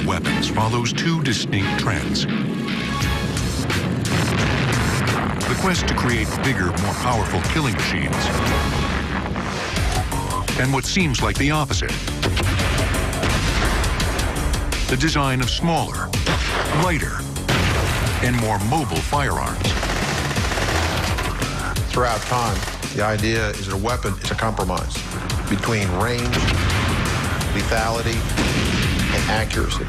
of weapons follows two distinct trends. The quest to create bigger, more powerful killing machines, and what seems like the opposite. The design of smaller, lighter, and more mobile firearms. Throughout time, the idea is that a weapon is a compromise between range, lethality, and accuracy.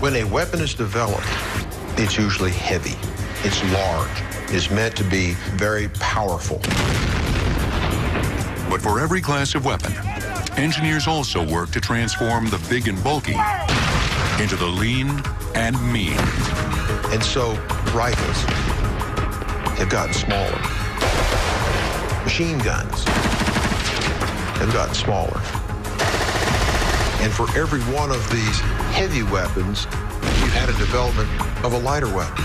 When a weapon is developed, it's usually heavy, it's large, it's meant to be very powerful. But for every class of weapon, engineers also work to transform the big and bulky into the lean and mean. And so rifles have gotten smaller. Machine guns have gotten smaller. And for every one of these heavy weapons, you've had a development of a lighter weapon.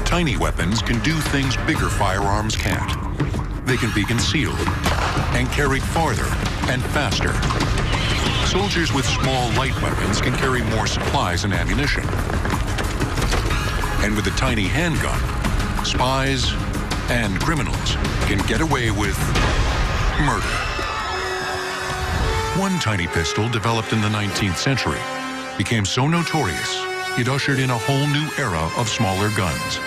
Tiny weapons can do things bigger firearms can't. They can be concealed and carried farther and faster. Soldiers with small, light weapons can carry more supplies and ammunition. And with a tiny handgun, spies and criminals can get away with murder. One tiny pistol developed in the 19th century became so notorious, it ushered in a whole new era of smaller guns.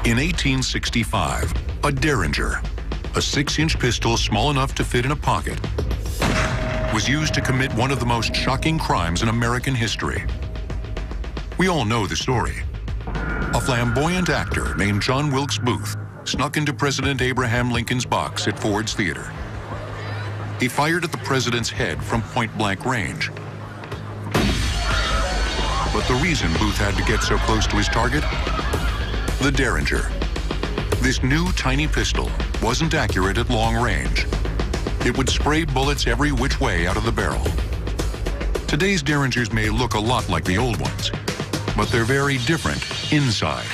In 1865, a Derringer, a 6-inch pistol small enough to fit in a pocket, was used to commit one of the most shocking crimes in American history. We all know the story. A flamboyant actor named John Wilkes Booth snuck into President Abraham Lincoln's box at Ford's Theater. He fired at the president's head from point-blank range. But the reason Booth had to get so close to his target? The Derringer. This new tiny pistol wasn't accurate at long range. It would spray bullets every which way out of the barrel. Today's Derringers may look a lot like the old ones, but they're very different inside.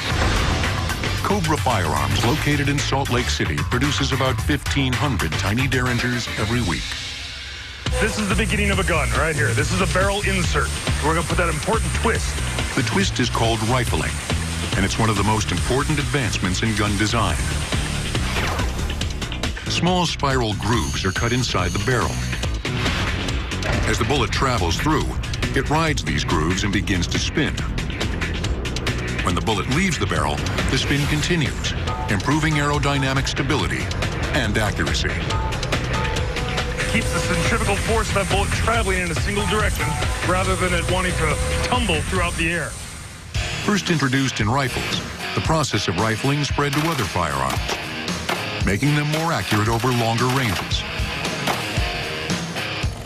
Cobra Firearms, located in Salt Lake City, produces about 1,500 tiny Derringers every week. This is the beginning of a gun right here. This is a barrel insert. We're gonna put that important twist. The twist is called rifling, and it's one of the most important advancements in gun design. Small spiral grooves are cut inside the barrel. As the bullet travels through, it rides these grooves and begins to spin. When the bullet leaves the barrel, the spin continues, improving aerodynamic stability and accuracy. Keeps the centrifugal force of that bullet traveling in a single direction rather than it wanting to tumble throughout the air. First introduced in rifles, the process of rifling spread to other firearms, making them more accurate over longer ranges.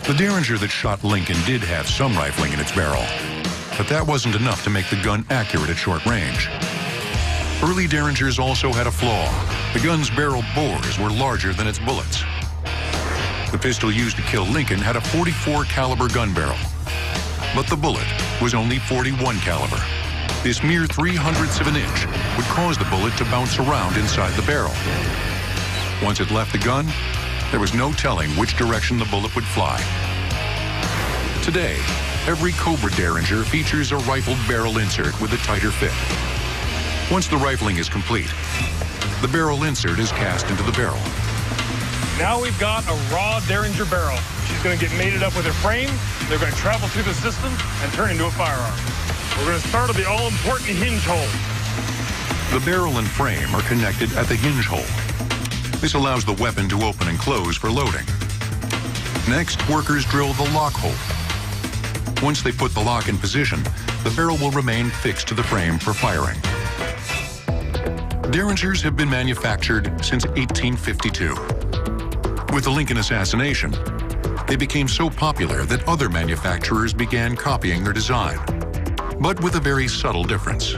The Derringer that shot Lincoln did have some rifling in its barrel, but that wasn't enough to make the gun accurate at short range. Early Derringers also had a flaw. The gun's barrel bores were larger than its bullets. The pistol used to kill Lincoln had a .44 caliber gun barrel, but the bullet was only .41 caliber. This mere 3/100ths of an inch would cause the bullet to bounce around inside the barrel. Once it left the gun, there was no telling which direction the bullet would fly. Today, every Cobra Derringer features a rifled barrel insert with a tighter fit. Once the rifling is complete, the barrel insert is cast into the barrel. Now we've got a raw Derringer barrel. She's going to get mated up with her frame. They're going to travel through the system and turn into a firearm. We're going to start at the all-important hinge hole. The barrel and frame are connected at the hinge hole. This allows the weapon to open and close for loading. Next, workers drill the lock hole. Once they put the lock in position, the barrel will remain fixed to the frame for firing. Derringers have been manufactured since 1852. With the Lincoln assassination, they became so popular that other manufacturers began copying their design, but with a very subtle difference.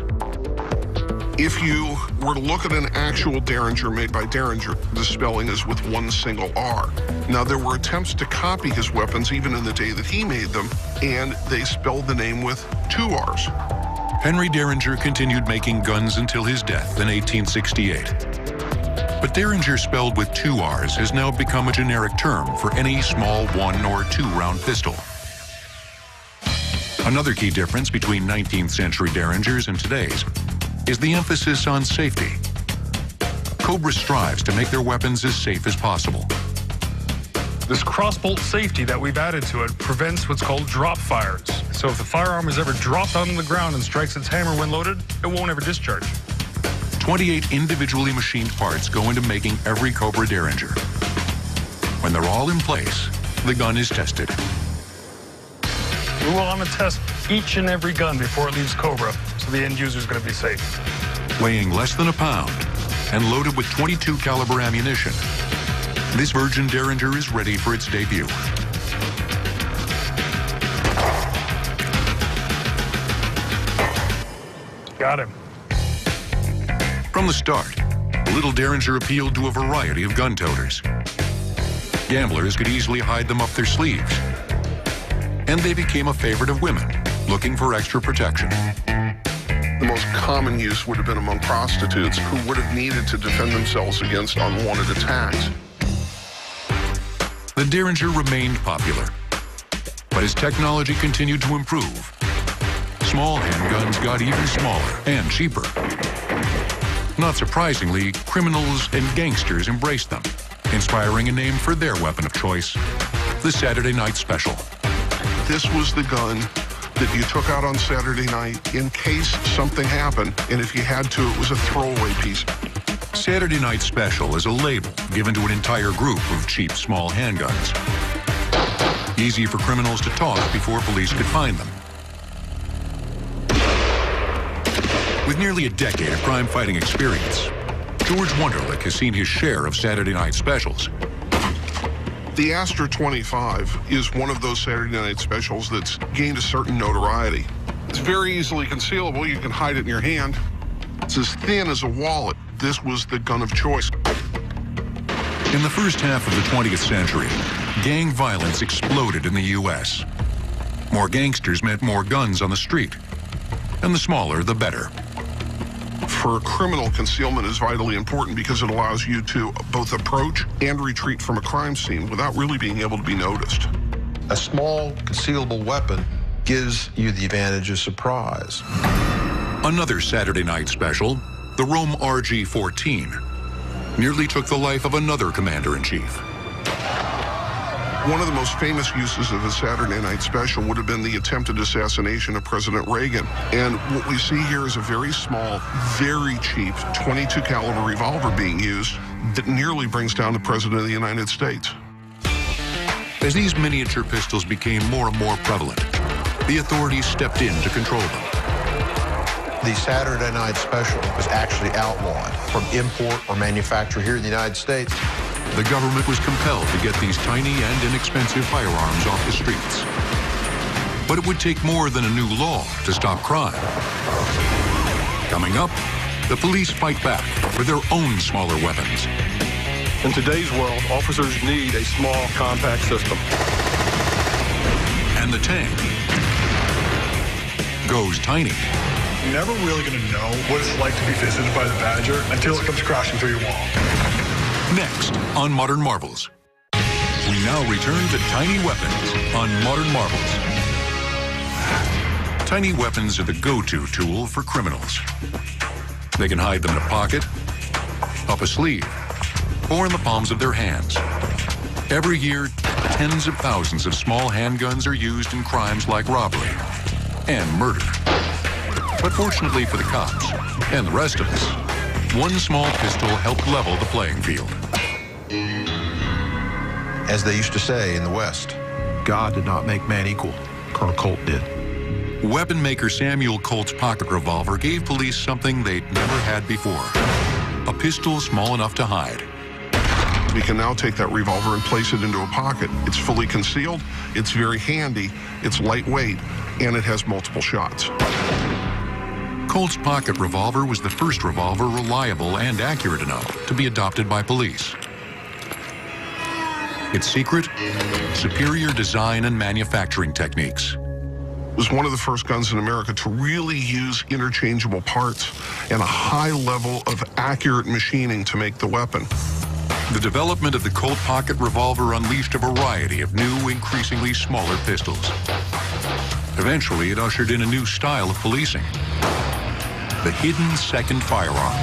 If you were to look at an actual Derringer made by Derringer, the spelling is with one single R. Now, there were attempts to copy his weapons even in the day that he made them, and they spelled the name with 2 R's. Henry Derringer continued making guns until his death in 1868. But Derringer spelled with 2 R's has now become a generic term for any small 1 or 2 round pistol. Another key difference between 19th century Derringers and today's is the emphasis on safety. Cobra strives to make their weapons as safe as possible. This crossbolt safety that we've added to it prevents what's called drop fires. So if the firearm is ever dropped on the ground and strikes its hammer when loaded, it won't ever discharge. 28 individually machined parts go into making every Cobra Derringer. When they're all in place, the gun is tested. We will want to test each and every gun before it leaves Cobra, so the end user is going to be safe. Weighing less than a pound and loaded with .22 caliber ammunition, this Virgin Derringer is ready for its debut. Got him. From the start, the little Derringer appealed to a variety of gun toters. Gamblers could easily hide them up their sleeves. And they became a favorite of women looking for extra protection. The most common use would have been among prostitutes who would have needed to defend themselves against unwanted attacks. The Derringer remained popular, but as technology continued to improve, small handguns got even smaller and cheaper. Not surprisingly, criminals and gangsters embraced them, inspiring a name for their weapon of choice, the Saturday Night Special. This was the gun that you took out on Saturday night in case something happened, and if you had to, it was a throwaway piece. Saturday Night Special is a label given to an entire group of cheap small handguns. Easy for criminals to toss before police could find them. With nearly a decade of crime-fighting experience, George Wunderlich has seen his share of Saturday Night Specials. The Astra 25 is one of those Saturday Night Specials that's gained a certain notoriety. It's very easily concealable. You can hide it in your hand. It's as thin as a wallet. This was the gun of choice. In the first half of the 20th century, gang violence exploded in the U.S. More gangsters meant more guns on the street, and the smaller, the better. For a criminal, concealment is vitally important because it allows you to both approach and retreat from a crime scene without really being able to be noticed. A small, concealable weapon gives you the advantage of surprise. Another Saturday Night Special, the Rome RG-14, nearly took the life of another commander-in-chief. One of the most famous uses of a Saturday Night Special would have been the attempted assassination of President Reagan. And what we see here is a very small, very cheap .22 caliber revolver being used that nearly brings down the President of the United States. As these miniature pistols became more and more prevalent, the authorities stepped in to control them. The Saturday Night Special was actually outlawed from import or manufacture here in the United States. The government was compelled to get these tiny and inexpensive firearms off the streets. But it would take more than a new law to stop crime. Coming up, the police fight back with their own smaller weapons. In today's world, officers need a small, compact system. And the tank goes tiny. You're never really going to know what it's like to be visited by the Badger until it comes crashing through your wall. Next on Modern Marvels. We now return to tiny weapons on Modern Marvels. Tiny weapons are the go-to tool for criminals. They can hide them in a pocket, up a sleeve, or in the palms of their hands. Every year, tens of thousands of small handguns are used in crimes like robbery and murder. But fortunately for the cops and the rest of us, one small pistol helped level the playing field. As they used to say in the West, God did not make man equal. Colonel Colt did. Weapon maker Samuel Colt's pocket revolver gave police something they'd never had before. A pistol small enough to hide. We can now take that revolver and place it into a pocket. It's fully concealed, it's very handy, it's lightweight, and it has multiple shots. Colt's pocket revolver was the first revolver reliable and accurate enough to be adopted by police. Its secret? Superior design and manufacturing techniques. It was one of the first guns in America to really use interchangeable parts and a high level of accurate machining to make the weapon. The development of the Colt Pocket revolver unleashed a variety of new, increasingly smaller pistols. Eventually, it ushered in a new style of policing: the hidden second firearm.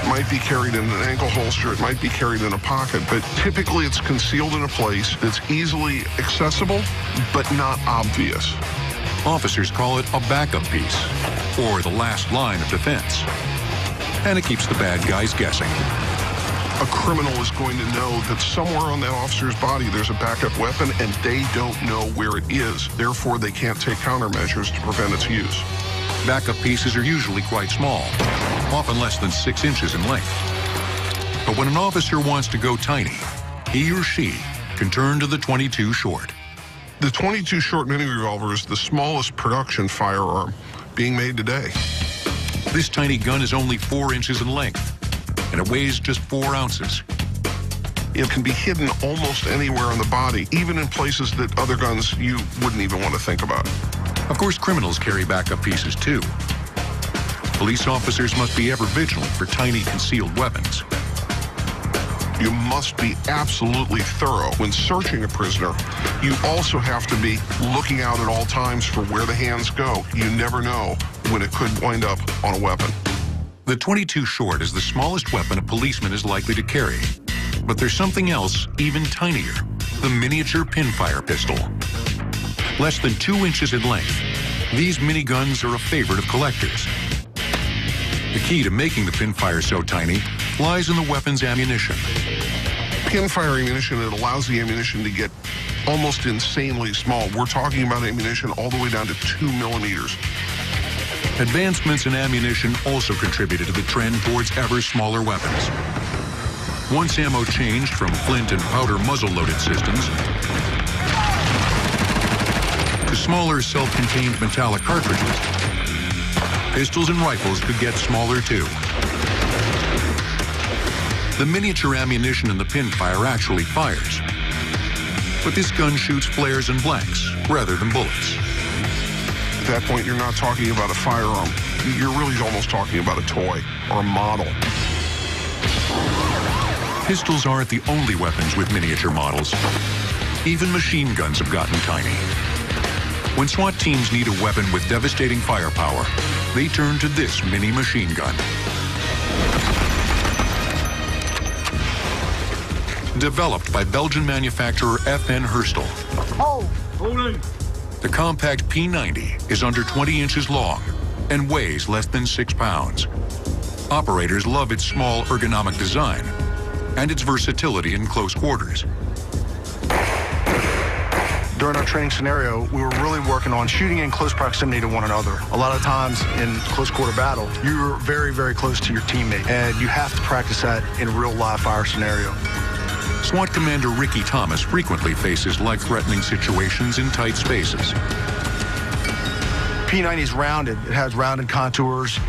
It might be carried in an ankle holster, it might be carried in a pocket, but typically it's concealed in a place that's easily accessible, but not obvious. Officers call it a backup piece, or the last line of defense. And it keeps the bad guys guessing. A criminal is going to know that somewhere on that officer's body there's a backup weapon, and they don't know where it is. Therefore, they can't take countermeasures to prevent its use. Backup pieces are usually quite small, often less than 6 inches in length. But when an officer wants to go tiny, he or she can turn to the .22 short. The .22 short mini revolver is the smallest production firearm being made today. This tiny gun is only 4 inches in length, and it weighs just 4 ounces. It can be hidden almost anywhere on the body, even in places that other guns you wouldn't even want to think about. Of course, criminals carry backup pieces too. Police officers must be ever vigilant for tiny concealed weapons. You must be absolutely thorough when searching a prisoner. You also have to be looking out at all times for where the hands go. You never know when it could wind up on a weapon. The .22 short is the smallest weapon a policeman is likely to carry. But there's something else even tinier: the miniature pinfire pistol. Less than 2 inches in length, these miniguns are a favorite of collectors. The key to making the pinfire so tiny lies in the weapon's ammunition. Pinfire ammunition, it allows the ammunition to get almost insanely small. We're talking about ammunition all the way down to 2 millimeters. Advancements in ammunition also contributed to the trend towards ever smaller weapons. Once ammo changed from flint and powder muzzle-loaded systems to smaller self-contained metallic cartridges, pistols and rifles could get smaller too. The miniature ammunition in the pinfire actually fires, but this gun shoots flares and blanks rather than bullets. At that point, you're not talking about a firearm. You're really almost talking about a toy or a model. Pistols aren't the only weapons with miniature models. Even machine guns have gotten tiny. When SWAT teams need a weapon with devastating firepower, they turn to this mini machine gun. Developed by Belgian manufacturer FN Herstal. The compact P90 is under 20 inches long and weighs less than 6 pounds. Operators love its small ergonomic design and its versatility in close quarters. During our training scenario, we were really working on shooting in close proximity to one another. A lot of times in close quarter battle, you're very, very close to your teammate, and you have to practice that in a real live fire scenario. SWAT Commander Ricky Thomas frequently faces life-threatening situations in tight spaces. P90 is rounded. It has rounded contours.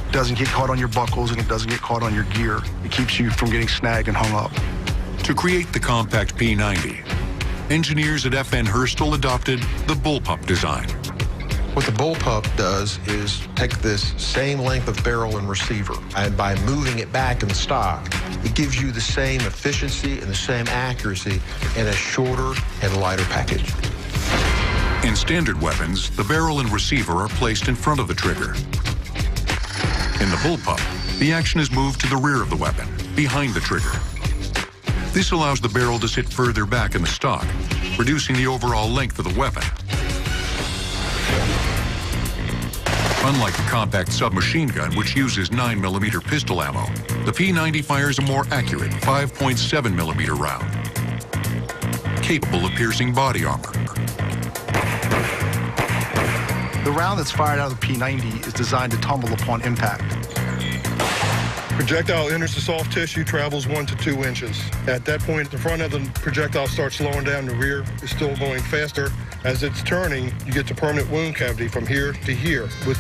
It doesn't get caught on your buckles, and it doesn't get caught on your gear. It keeps you from getting snagged and hung up. To create the compact P90, engineers at FN Herstal adopted the bullpup design. What the bullpup does is take this same length of barrel and receiver, and by moving it back in stock, it gives you the same efficiency and the same accuracy in a shorter and lighter package. In standard weapons, the barrel and receiver are placed in front of the trigger. In the bullpup, the action is moved to the rear of the weapon, behind the trigger. This allows the barrel to sit further back in the stock, reducing the overall length of the weapon. Unlike the compact submachine gun, which uses 9mm pistol ammo, the P90 fires a more accurate 5.7mm round, capable of piercing body armor. The round that's fired out of the P90 is designed to tumble upon impact. Projectile enters the soft tissue, travels 1 to 2 inches. At that point, the front of the projectile starts slowing down, the rear is still going faster. As it's turning, you get the permanent wound cavity from here to here. With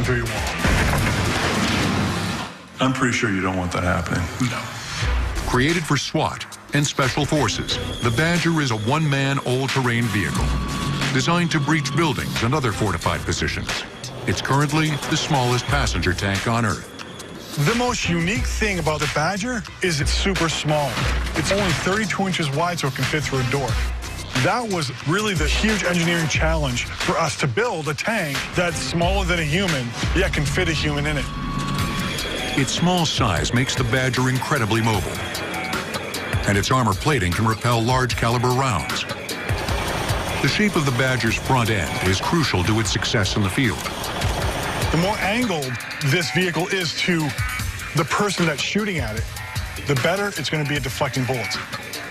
through your wall. I'm pretty sure you don't want that happening. No. Created for SWAT and Special Forces, the Badger is a one-man all-terrain vehicle designed to breach buildings and other fortified positions. It's currently the smallest passenger tank on Earth. The most unique thing about the Badger is it's super small. It's only 32 inches wide, so it can fit through a door. That was really the huge engineering challenge for us to build a tank that's smaller than a human, yet can fit a human in it. Its small size makes the Badger incredibly mobile, and its armor plating can repel large caliber rounds. The shape of the Badger's front end is crucial to its success in the field. The more angled this vehicle is to the person that's shooting at it, the better it's going to be at deflecting bullets.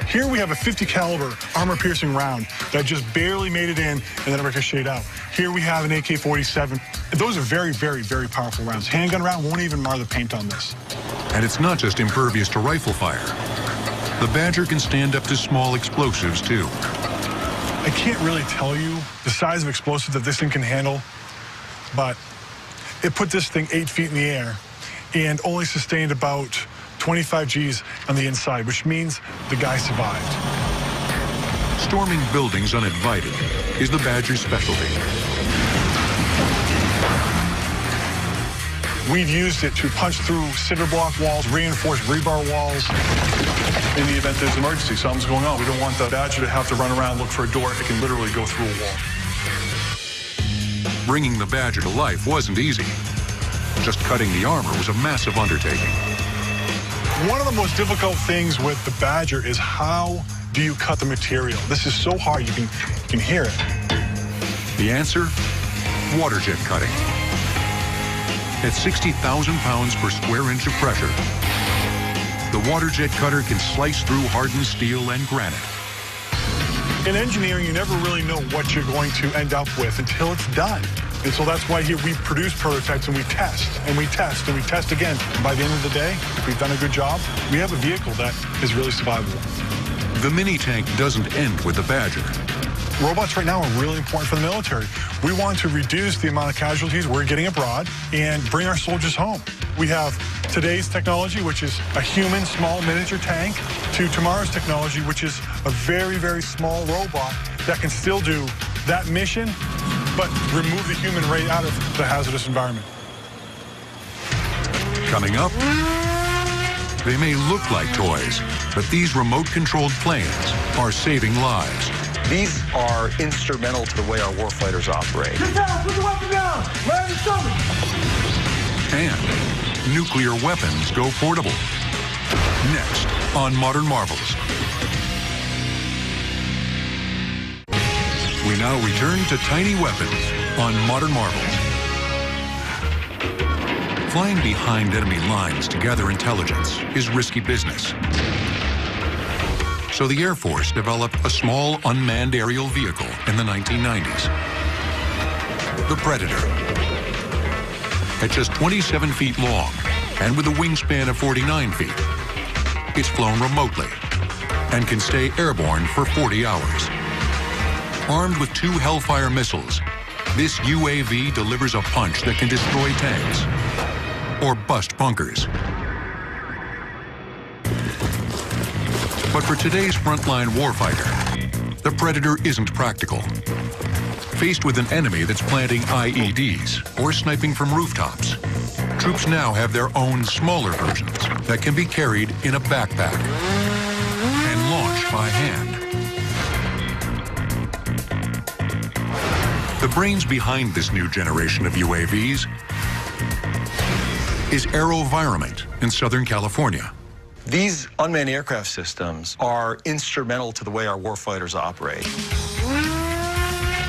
Here we have a 50 caliber armor-piercing round that just barely made it in and then ricocheted out. Here we have an AK-47. Those are very, very, very powerful rounds. Handgun round won't even mar the paint on this. And it's not just impervious to rifle fire. The Badger can stand up to small explosives, too. I can't really tell you the size of explosive that this thing can handle, but it put this thing 8 feet in the air and only sustained about 25 Gs on the inside, which means the guy survived. Storming buildings uninvited is the Badger's specialty. We've used it to punch through cinder block walls, reinforced rebar walls. In the event there's an emergency, something's going on, we don't want the Badger to have to run around and look for a door. It can literally go through a wall. Bringing the Badger to life wasn't easy. Just cutting the armor was a massive undertaking. One of the most difficult things with the Badger is how do you cut the material? This is so hard, you can hear it. The answer? Water jet cutting. At 60,000 pounds per square inch of pressure, the water jet cutter can slice through hardened steel and granite. In engineering, you never really know what you're going to end up with until it's done. And so that's why here we produce prototypes and we test and we test and we test again. And by the end of the day, if we've done a good job, we have a vehicle that is really survivable. The mini tank doesn't end with the Badger. Robots right now are really important for the military. We want to reduce the amount of casualties we're getting abroad and bring our soldiers home. We have today's technology, which is a human small miniature tank, to tomorrow's technology, which is a very, very small robot that can still do that mission, but remove the human right out of the hazardous environment. Coming up, they may look like toys, but these remote-controlled planes are saving lives. These are instrumental to the way our warfighters operate. Get down! Put the weapon down! Land your stomach! And nuclear weapons go portable. Next on Modern Marvels. We now return to tiny weapons on Modern Marvels. Flying behind enemy lines to gather intelligence is risky business. So the Air Force developed a small unmanned aerial vehicle in the 1990s. The Predator. At just 27 feet long and with a wingspan of 49 feet, it's flown remotely and can stay airborne for 40 hours. Armed with 2 Hellfire missiles, this UAV delivers a punch that can destroy tanks or bust bunkers. But for today's frontline warfighter, the Predator isn't practical. Faced with an enemy that's planting IEDs or sniping from rooftops, troops now have their own smaller versions that can be carried in a backpack and launched by hand. The brains behind this new generation of UAVs is AeroVironment in Southern California. These unmanned aircraft systems are instrumental to the way our warfighters operate.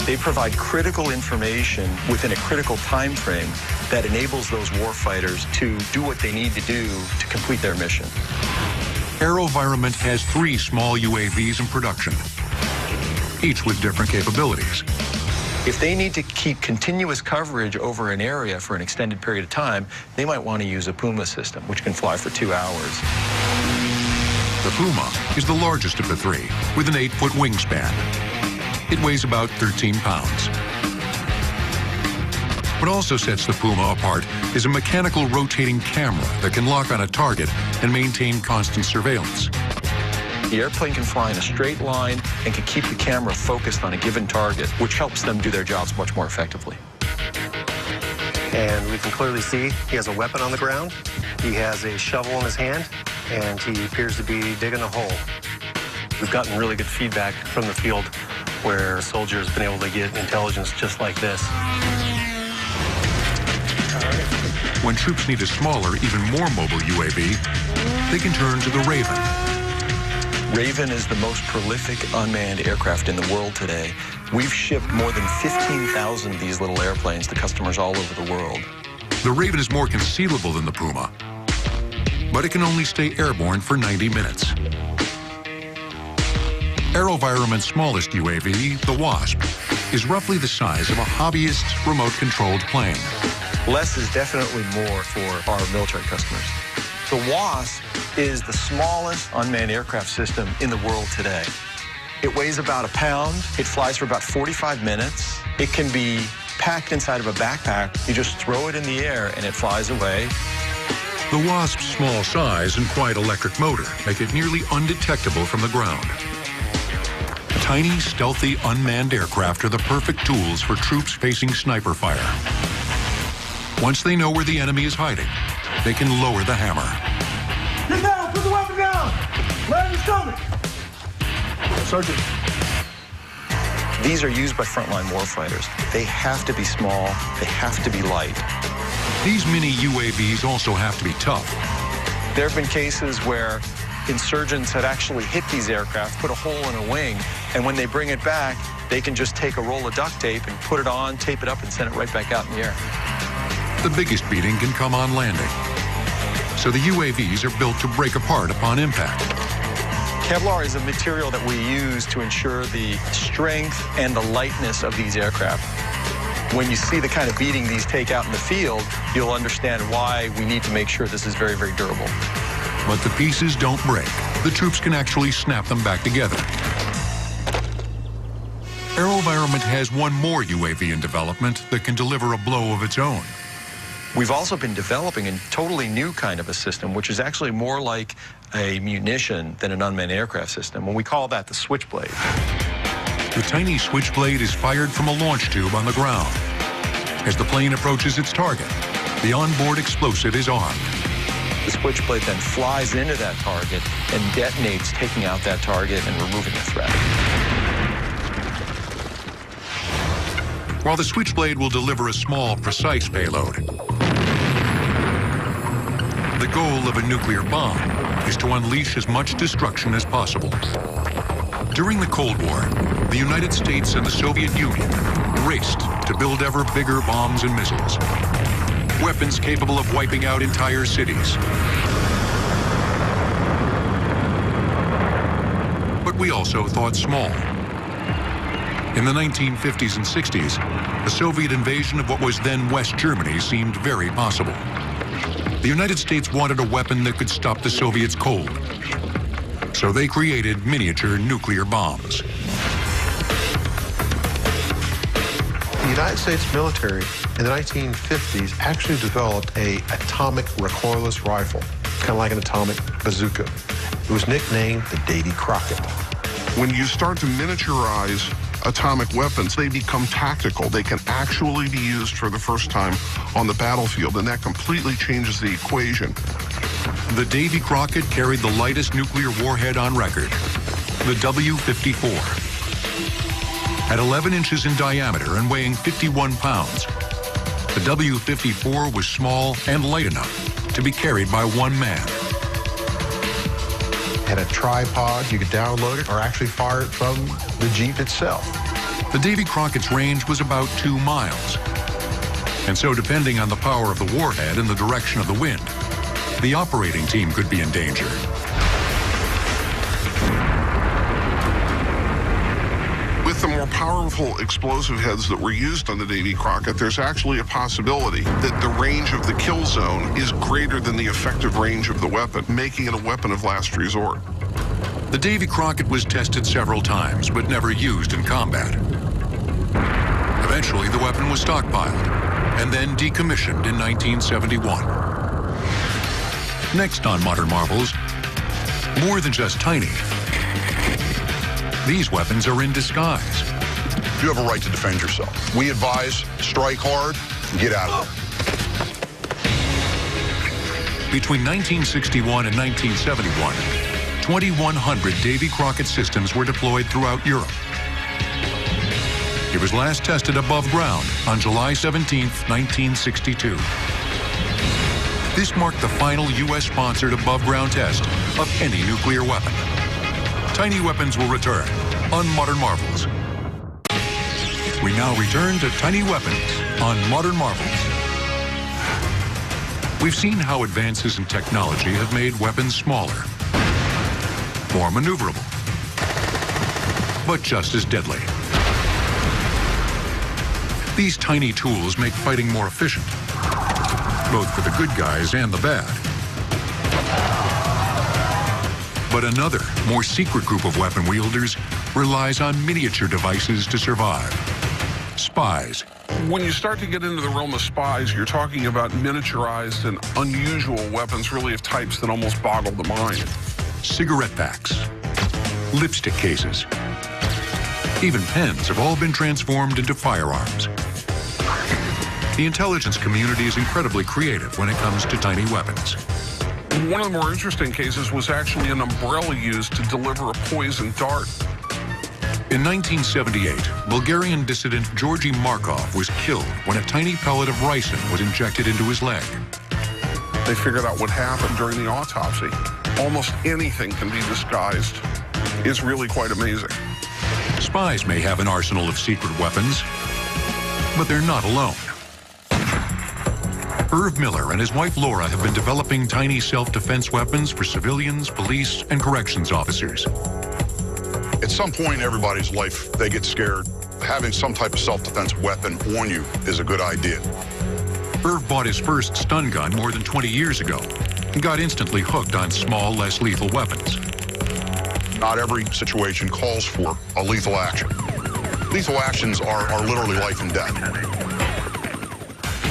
They provide critical information within a critical time frame that enables those warfighters to do what they need to do to complete their mission. AeroVironment has 3 small UAVs in production, each with different capabilities. If they need to keep continuous coverage over an area for an extended period of time, they might want to use a Puma system, which can fly for 2 hours. The Puma is the largest of the 3, with an 8-foot wingspan. It weighs about 13 pounds. What also sets the Puma apart is a mechanical rotating camera that can lock on a target and maintain constant surveillance. The airplane can fly in a straight line and can keep the camera focused on a given target, which helps them do their jobs much more effectively. And we can clearly see he has a weapon on the ground. He has a shovel in his hand, and he appears to be digging a hole. We've gotten really good feedback from the field where soldiers have been able to get intelligence just like this. When troops need a smaller, even more mobile UAV, they can turn to the Raven. Raven is the most prolific unmanned aircraft in the world today. We've shipped more than 15,000 of these little airplanes to customers all over the world. The Raven is more concealable than the Puma, but it can only stay airborne for 90 minutes. AeroVironment's smallest UAV, the Wasp, is roughly the size of a hobbyist's remote-controlled plane. Less is definitely more for our military customers. The Wasp is the smallest unmanned aircraft system in the world today. It weighs about a pound. It flies for about 45 minutes. It can be packed inside of a backpack. You just throw it in the air and it flies away. The Wasp's small size and quiet electric motor make it nearly undetectable from the ground. Tiny, stealthy, unmanned aircraft are the perfect tools for troops facing sniper fire. Once they know where the enemy is hiding, they can lower the hammer. Get down! Put the weapon down! Land your stomach! Sergeant. These are used by frontline warfighters. They have to be small. They have to be light. These mini UAVs also have to be tough. There have been cases where insurgents had actually hit these aircraft, put a hole in a wing, and when they bring it back, they can just take a roll of duct tape and put it on, tape it up, and send it right back out in the air. The biggest beating can come on landing. So the UAVs are built to break apart upon impact. Kevlar is a material that we use to ensure the strength and the lightness of these aircraft. When you see the kind of beating these take out in the field, you'll understand why we need to make sure this is very, very durable. But the pieces don't break. The troops can actually snap them back together. AeroVironment has one more UAV in development that can deliver a blow of its own. We've also been developing a totally new kind of a system, which is actually more like a munition than an unmanned aircraft system, and we call that the Switchblade. The tiny Switchblade is fired from a launch tube on the ground. As the plane approaches its target, the onboard explosive is armed. The Switchblade then flies into that target and detonates, taking out that target and removing the threat. While the Switchblade will deliver a small, precise payload, the goal of a nuclear bomb is to unleash as much destruction as possible. During the Cold War, the United States and the Soviet Union raced to build ever bigger bombs and missiles, weapons capable of wiping out entire cities. But we also thought small. In the 1950s and 60s, the Soviet invasion of what was then West Germany seemed very possible. The United States wanted a weapon that could stop the Soviets cold. So they created miniature nuclear bombs. The United States military in the 1950s actually developed an atomic recoilless rifle, kind of like an atomic bazooka. It was nicknamed the Davy Crockett. When you start to miniaturize atomic weapons, they become tactical. They can actually be used for the first time on the battlefield, and that completely changes the equation. The Davy Crockett carried the lightest nuclear warhead on record, the W-54. At 11 inches in diameter and weighing 51 pounds, the W-54 was small and light enough to be carried by one man. Had a tripod, you could download it or actually fire it from the Jeep itself. The Davy Crockett's range was about 2 miles. And so, depending on the power of the warhead and the direction of the wind, the operating team could be in danger. With the more powerful explosive heads that were used on the Davy Crockett, there's actually a possibility that the range of the kill zone is greater than the effective range of the weapon, making it a weapon of last resort. The Davy Crockett was tested several times, but never used in combat. Eventually, the weapon was stockpiled and then decommissioned in 1971. Next on Modern Marvels, more than just tiny. These weapons are in disguise. You have a right to defend yourself. We advise strike hard and get out of there. Between 1961 and 1971, 2,100 Davy Crockett systems were deployed throughout Europe. It was last tested above ground on July 17, 1962. This marked the final U.S.-sponsored above-ground test of any nuclear weapon. Tiny weapons will return on Modern Marvels. We now return to tiny weapons on Modern Marvels. We've seen how advances in technology have made weapons smaller, more maneuverable, but just as deadly. These tiny tools make fighting more efficient, both for the good guys and the bad. But another, more secret group of weapon wielders relies on miniature devices to survive. Spies. When you start to get into the realm of spies, you're talking about miniaturized and unusual weapons, really of types that almost boggle the mind. Cigarette packs, lipstick cases, even pens have all been transformed into firearms. The intelligence community is incredibly creative when it comes to tiny weapons. One of the more interesting cases was actually an umbrella used to deliver a poison dart. In 1978, Bulgarian dissident Georgy Markov was killed when a tiny pellet of ricin was injected into his leg. They figured out what happened during the autopsy. Almost anything can be disguised. It's really quite amazing. Spies may have an arsenal of secret weapons, but they're not alone. Irv Miller and his wife Laura have been developing tiny self-defense weapons for civilians, police, and corrections officers. At some point in everybody's life, they get scared. Having some type of self-defense weapon on you is a good idea. Irv bought his first stun gun more than 20 years ago and got instantly hooked on small, less lethal weapons. Not every situation calls for a lethal action. Lethal actions are literally life and death.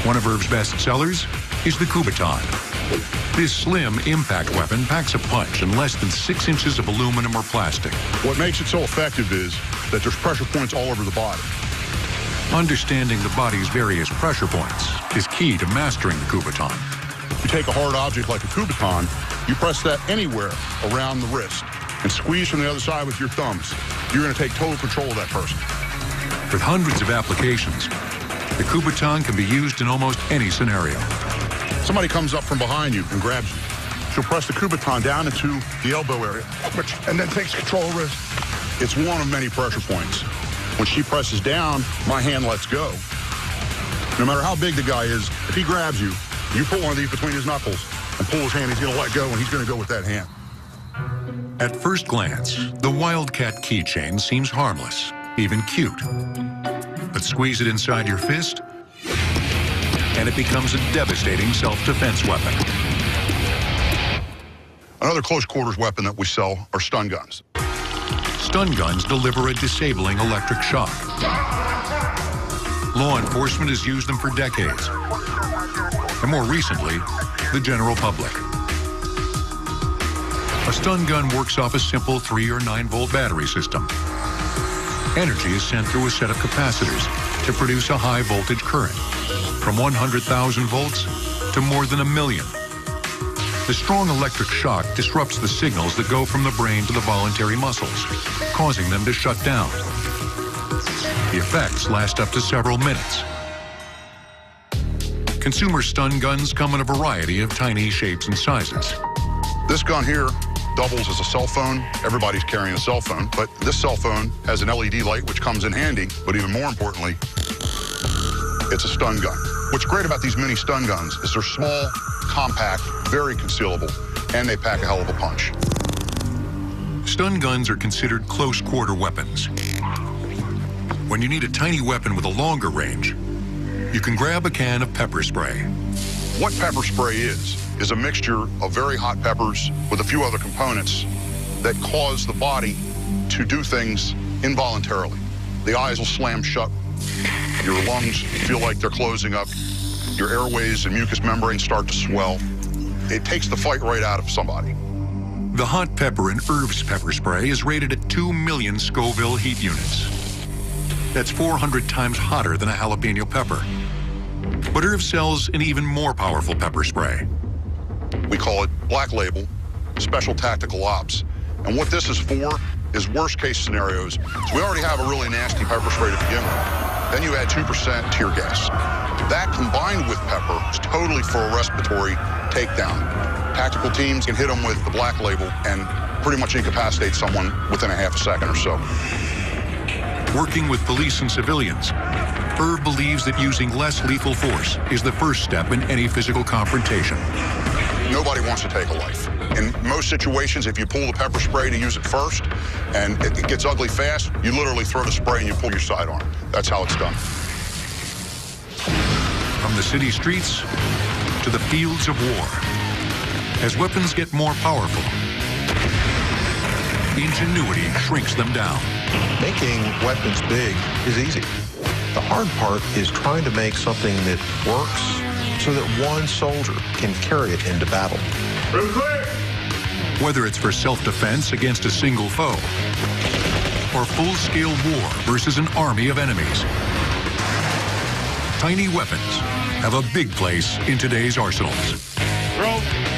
One of Irv's best sellers is the Kubotan. This slim impact weapon packs a punch in less than 6 inches of aluminum or plastic. What makes it so effective is that there's pressure points all over the body. Understanding the body's various pressure points is key to mastering the Kubotan. You take a hard object like a Kubotan, you press that anywhere around the wrist and squeeze from the other side with your thumbs. You're going to take total control of that person. With hundreds of applications, the Kubotan can be used in almost any scenario. Somebody comes up from behind you and grabs you. She'll press the Kubotan down into the elbow area, and then takes control of wrist. It's one of many pressure points. When she presses down, my hand lets go. No matter how big the guy is, if he grabs you, you put one of these between his knuckles and pull his hand, he's going to let go, and he's going to go with that hand. At first glance, the Wildcat keychain seems harmless, even cute. But squeeze it inside your fist, and it becomes a devastating self-defense weapon. Another close-quarters weapon that we sell are stun guns. Stun guns deliver a disabling electric shock. Law enforcement has used them for decades, and more recently, the general public. A stun gun works off a simple 3 or 9 volt battery system. Energy is sent through a set of capacitors to produce a high voltage current, from 100,000 volts to more than 1 million. The strong electric shock disrupts the signals that go from the brain to the voluntary muscles, causing them to shut down. The effects last up to several minutes. Consumer stun guns come in a variety of tiny shapes and sizes. This gun here doubles as a cell phone. Everybody's carrying a cell phone, but this cell phone has an LED light which comes in handy, but even more importantly, it's a stun gun. What's great about these mini stun guns is they're small, compact, very concealable, and they pack a hell of a punch. Stun guns are considered close-quarter weapons. When you need a tiny weapon with a longer range, you can grab a can of pepper spray. What pepper spray is a mixture of very hot peppers with a few other components that cause the body to do things involuntarily. The eyes will slam shut, your lungs feel like they're closing up, your airways and mucous membranes start to swell. It takes the fight right out of somebody. The hot pepper in Irv's pepper spray is rated at 2 million Scoville heat units. That's 400 times hotter than a jalapeno pepper. But Irv sells an even more powerful pepper spray. We call it Black Label, Special Tactical Ops. And what this is for is worst case scenarios. So we already have a really nasty pepper spray to begin with. Then you add 2% tear gas. That combined with pepper is totally for a respiratory takedown. Tactical teams can hit them with the Black Label and pretty much incapacitate someone within a half a second or so. Working with police and civilians, Irv believes that using less lethal force is the first step in any physical confrontation. Nobody wants to take a life. In most situations, if you pull the pepper spray to use it first and it gets ugly fast, you literally throw the spray and you pull your sidearm. That's how it's done. From the city streets to the fields of war, as weapons get more powerful, ingenuity shrinks them down. Making weapons big is easy. The hard part is trying to make something that works so that one soldier can carry it into battle. Whether it's for self-defense against a single foe or full-scale war versus an army of enemies, tiny weapons have a big place in today's arsenals. Throw.